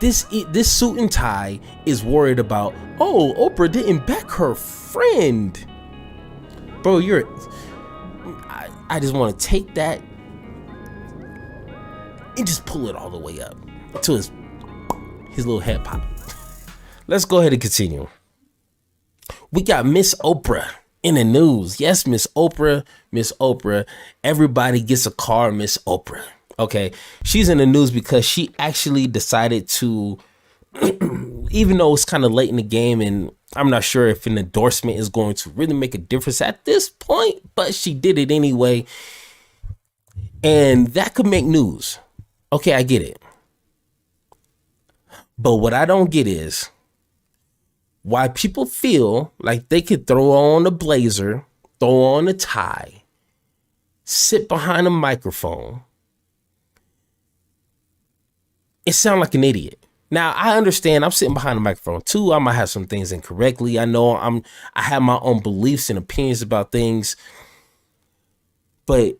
This suit and tie is worried about, oh, Oprah didn't back her friend. Bro, I just want to take that and just pull it all the way up to his little head pop. Let's go ahead and continue. We got Miss Oprah in the news. Yes, Miss Oprah, Miss Oprah. Everybody gets a car, Miss Oprah. Okay, she's in the news because she actually decided to, even though it's kind of late in the game and I'm not sure if an endorsement is going to really make a difference at this point, but she did it anyway. And that could make news. Okay, I get it. But what I don't get is why people feel like they could throw on a blazer, throw on a tie, sit behind a microphone, and sound like an idiot. Now, I understand I'm sitting behind a microphone too. I might have some things incorrectly. I know I have my own beliefs and opinions about things. But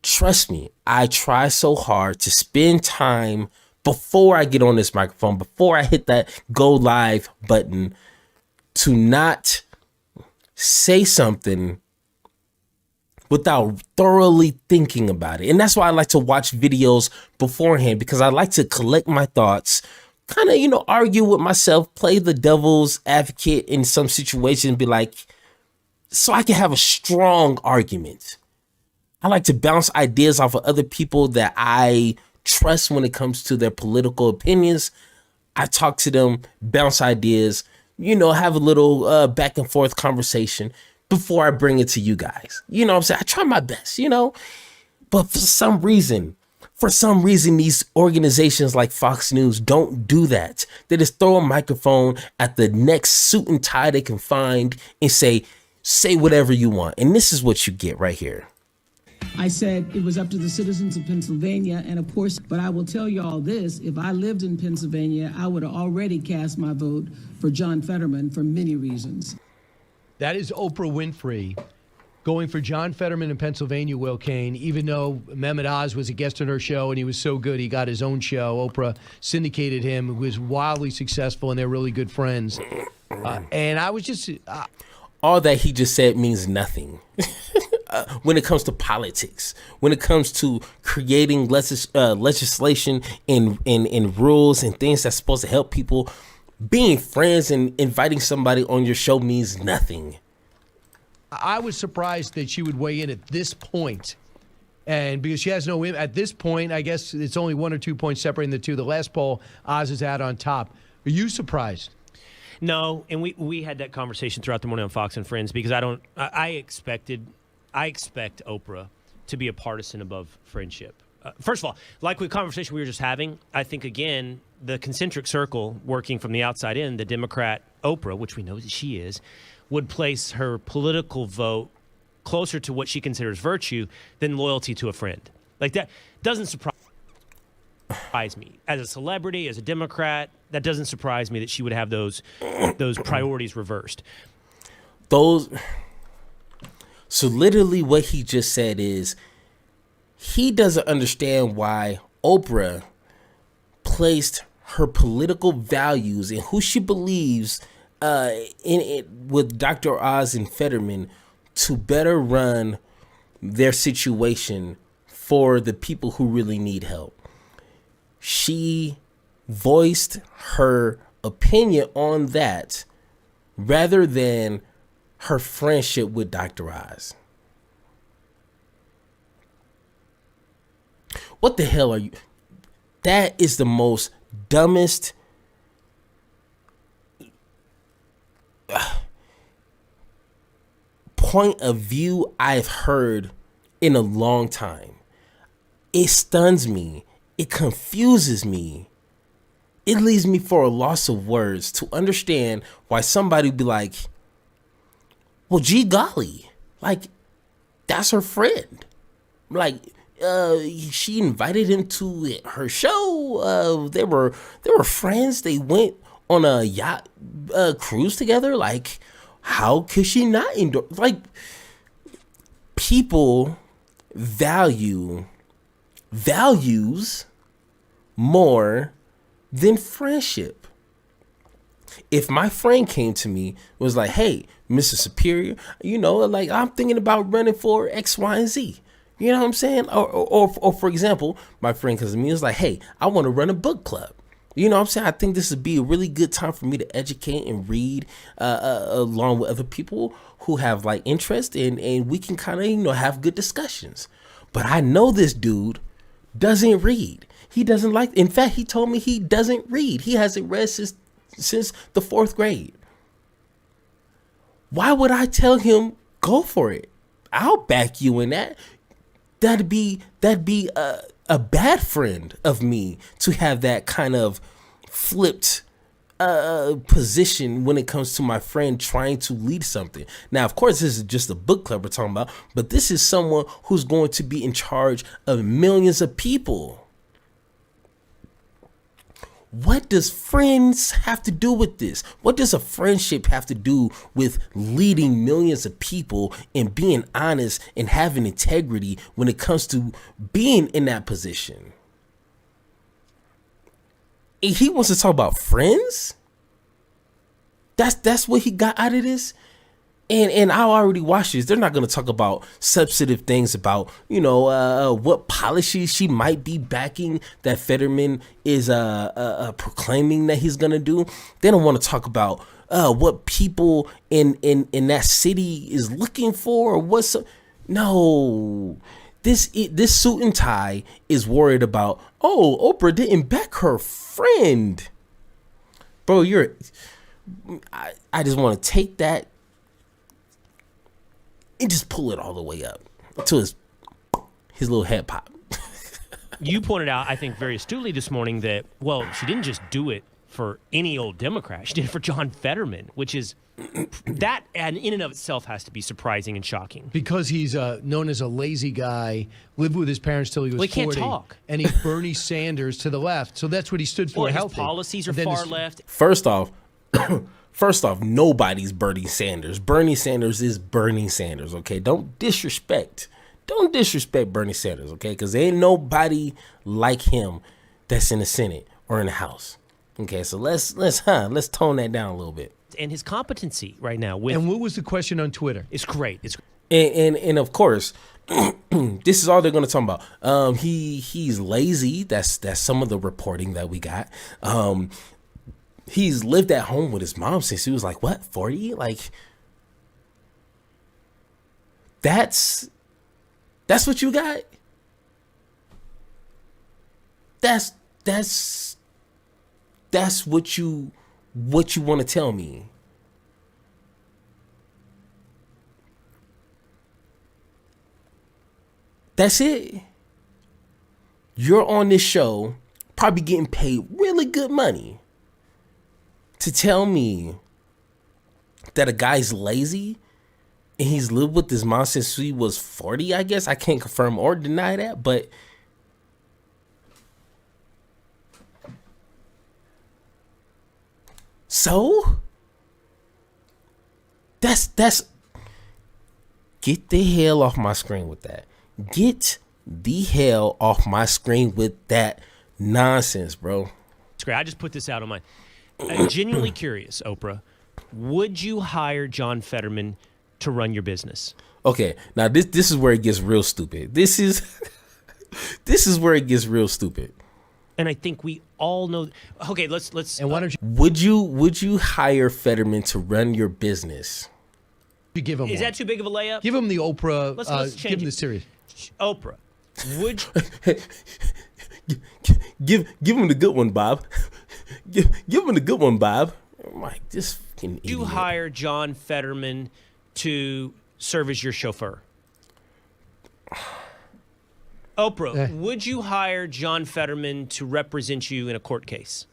trust me, I try so hard to spend time before I get on this microphone, before I hit that go live button, to not say something without thoroughly thinking about it. And that's why I like to watch videos beforehand, because I like to collect my thoughts, kind of, argue with myself, play the devil's advocate in some situation, be like, so I can have a strong argument. I like to bounce ideas off of other people that I trust when it comes to their political opinions. I talk to them, bounce ideas, have a little back and forth conversation before I bring it to you guys. You know what I'm saying? I try my best, but for some reason, these organizations like Fox News don't do that. They just throw a microphone at the next suit and tie they can find and say whatever you want. And this is what you get right here. I said it was up to the citizens of Pennsylvania, and of course, but I will tell you all this, if I lived in Pennsylvania, I would have already cast my vote for John Fetterman for many reasons. That is Oprah Winfrey going for John Fetterman in Pennsylvania, Will Kane, even though Mehmet Oz was a guest on her show and he was so good he got his own show. Oprah syndicated him, who was wildly successful, and they're really good friends. And I was just... all that he just said means nothing. When it comes to politics, when it comes to creating legislation and rules and things that's supposed to help people, being friends and inviting somebody on your show means nothing. I was surprised that she would weigh in at this point. And because she has no win at this point, I guess it's only 1 or 2 points separating the two. The last poll, Oz is out on top. Are you surprised? No, and we had that conversation throughout the morning on Fox and Friends, because I expect Oprah to be a partisan above friendship. First of all, like the conversation we were just having, I think, again, the concentric circle working from the outside in, the Democrat Oprah, which we know that she is, would place her political vote closer to what she considers virtue than loyalty to a friend. Like, that doesn't surprise me. As a celebrity, as a Democrat, that doesn't surprise me that she would have those priorities reversed. So literally what he just said is he doesn't understand why Oprah placed her political values and who she believes in it with Dr. Oz and Fetterman to better run their situation for the people who really need help. She voiced her opinion on that rather than her friendship with Dr. Oz. What the hell are you? That is the most dumbest point of view I've heard in a long time. It stuns me. It confuses me. It leaves me for a loss of words to understand why somebody would be like, well, gee golly, like, that's her friend. Like, she invited him to her show. They were friends. They went on a yacht cruise together. Like, how could she not endorse? Like, people values more than friendship. If my friend came to me, was like, hey, Mr. Superior, like I'm thinking about running for X, Y, and Z. You know what I'm saying? Or for example, my friend comes to me and was like, hey, I want to run a book club. You know what I'm saying? I think this would be a really good time for me to educate and read along with other people who have like interest and we can kind of, have good discussions. But I know this dude doesn't read. He doesn't like, in fact, he told me he doesn't read. He hasn't read since the 4th grade. Why would I tell him go for it? I'll back you in that. That'd be a bad friend of me to have that kind of flipped position when it comes to my friend trying to lead something. Now, of course, this is just a book club we're talking about, but this is someone who's going to be in charge of millions of people. What does friends have to do with this? What does a friendship have to do with leading millions of people and being honest and having integrity when it comes to being in that position? And he wants to talk about friends? That's what he got out of this? And I already watched this. They're not going to talk about substantive things about, what policies she might be backing that Fetterman is proclaiming that he's going to do. They don't want to talk about what people in that city is looking for or what's. No, this suit and tie is worried about, Oprah didn't back her friend. Bro, I just want to take that and just pull it all the way up to his little head pop. You pointed out, I think very astutely this morning that, she didn't just do it for any old Democrat. She did it for John Fetterman, which is that and in and of itself has to be surprising and shocking. Because he's known as a lazy guy, lived with his parents till he was 40. He can't talk. And he's Bernie Sanders to the left. So that's what he stood for, his healthy. policies are far left. First off, nobody's Bernie Sanders. Bernie Sanders is Bernie Sanders, okay? Don't disrespect Bernie Sanders, okay? Because there ain't nobody like him that's in the Senate or in the House. Okay, so let's tone that down a little bit. And his competency right now And what was the question on Twitter? It's great. And of course, this is all they're going to talk about. He's lazy. That's some of the reporting that we got. He's lived at home with his mom since he was like, 40? Like, that's what you got? That's what you want to tell me. That's it. You're on this show, probably getting paid really good money to tell me that a guy's lazy and he's lived with his mom since he was 40, I guess. I can't confirm or deny that, but so that's get the hell off my screen with that. Get the hell off my screen with that nonsense, bro. It's great. I just put this out on my. I'm genuinely curious, Oprah. Would you hire John Fetterman to run your business? Okay, now this is where it gets real stupid. This is where it gets real stupid. And I think we all know. Okay, let's. And why don't Would you hire Fetterman to run your business? you give him? Is that too big of a layup? Give him the Oprah. Let's change give him the it. series. Oprah, would give him the good one, Bob. Give him the good one, Bob. I'm like, this fucking you idiot. hire John Fetterman to serve as your chauffeur? Oprah, would you hire John Fetterman to represent you in a court case?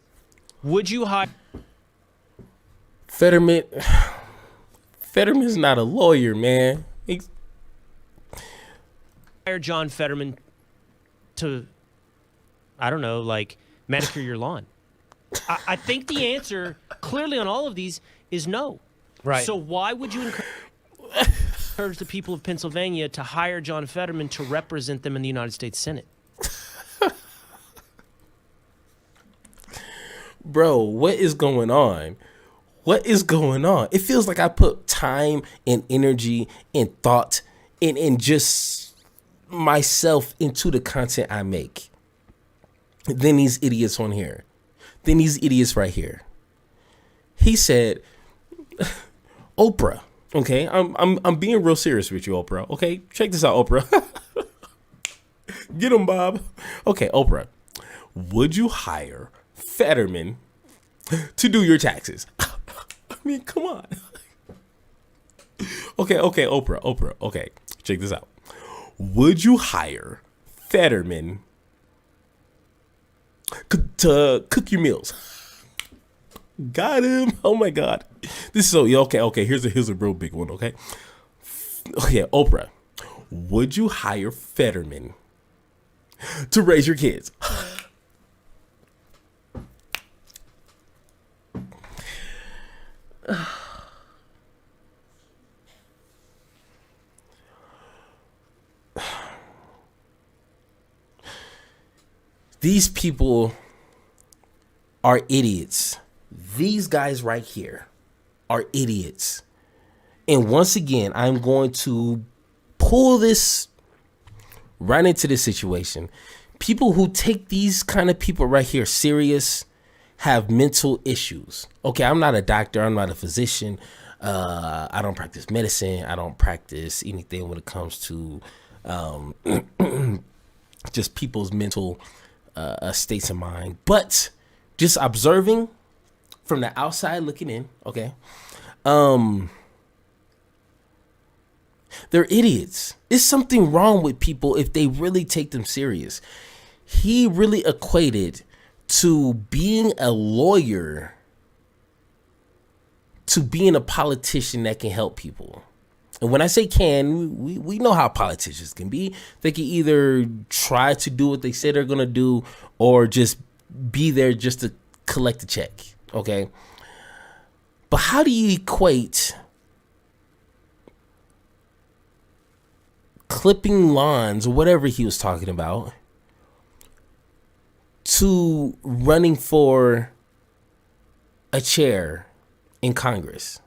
Would you hire Fetterman? Fetterman's not a lawyer, man. hire John Fetterman to, I don't know, like manicure your lawn? I think the answer clearly on all of these is no. Right. So why would you encourage the people of Pennsylvania to hire John Fetterman to represent them in the United States Senate? Bro, what is going on? What is going on? It feels like I put time and energy and thought and just myself into the content I make. Then these idiots on here. Then these idiots right here. He said, Oprah. Okay, I'm being real serious with you, Oprah. Okay, check this out, Oprah. Get him, Bob. Okay, Oprah. Would you hire Fetterman to do your taxes? I mean, come on. Okay, Oprah. Okay, check this out. Would you hire Fetterman to cook your meals? Got him. Oh my God. This is so okay. Here's a real big one. Okay, Oprah. Would you hire Fetterman to raise your kids? These people are idiots. These guys right here are idiots. And once again, I'm going to pull this right into this situation. People who take these kind of people right here serious have mental issues. Okay, I'm not a doctor. I'm not a physician. I don't practice medicine. I don't practice anything when it comes to just people's mental states of mind. But just observing from the outside looking in, okay, they're idiots. There's something wrong with people if they really take them serious. He really equated to being a lawyer to being a politician that can help people. And when I say can, we know how politicians can be. They can either try to do what they say they're going to do or just be there just to collect a check. Okay. But how do you equate clipping lawns or whatever he was talking about to running for a chair in Congress?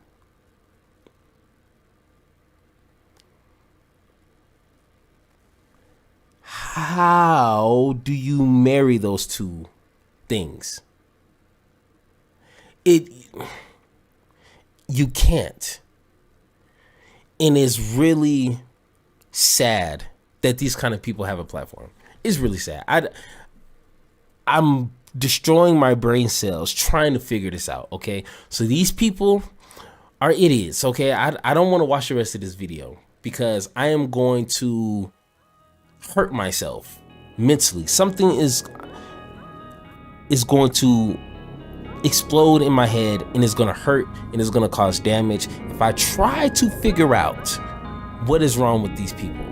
How do you marry those two things? You can't. And it's really sad that these kind of people have a platform. It's really sad. I'm destroying my brain cells trying to figure this out, okay? So these people are idiots, okay? I don't want to watch the rest of this video because I am going to hurt myself mentally. Something is going to explode in my head and it's going to hurt and it's going to cause damage if I try to figure out what is wrong with these people.